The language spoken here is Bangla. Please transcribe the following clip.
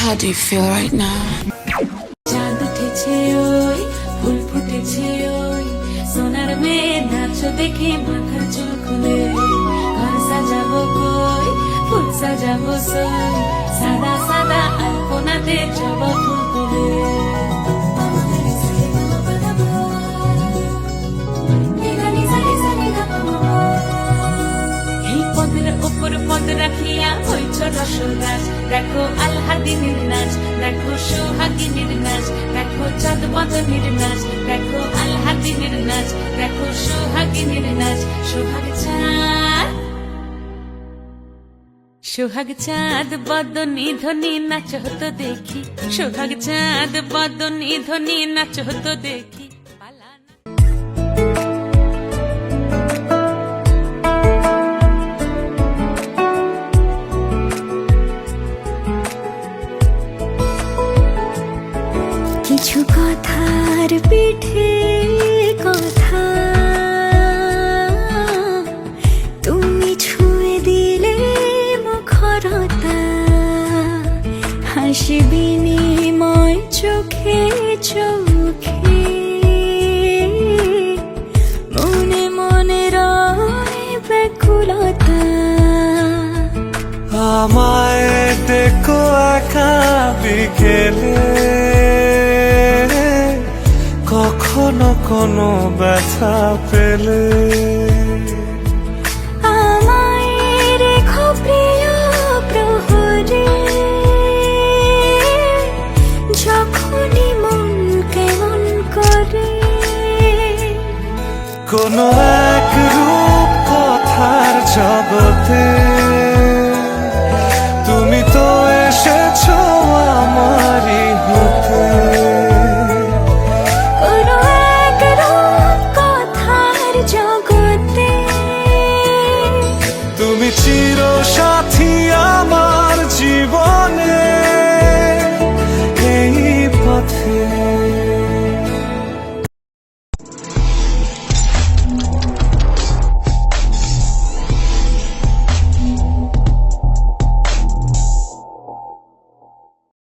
How do you feel right now? চাঁদ উঠেছে ওই ফুল ফুটেছে ওই সোনার মেয়ে নাচ দেখে মাথার চুল খুলে ঘর সাজাবো কই ফুল সাজাবো সই সাদা সাদা আলপনাতে জবা ফুল তুলে এই পদের ওপর পদ রাখিয়া হইছ রসরাজ দেখো আলহাদিনীর নাচ দেখো সোহাগিনীর নাচ দেখো চাঁদ বদনীর নাচ দেখো আলহাদিনীর নাচ দেখো সোহাগিনীর নাচ সোহাগ চাঁদ বদনী ধ্বনি নাচ হতো দেখি সোহাগ চাঁদ বদনী ধ্বনি নাচ হতো দেখি কিছু কথার পিঠে কথা তুমি ছুঁয়ে দিলে মুখরতা হাসি বিনিময় চোখে চোখে মনে মনে রয় ব্যাকুলতা আমায় দেখো একা বিকেলে কখনো কোনো ব্যথা পেলে আমায় রেখো প্রিয় প্রহরে যখনই মন কেমন করে কোনো এক রূপ কথার জগতে তুমি তো এসে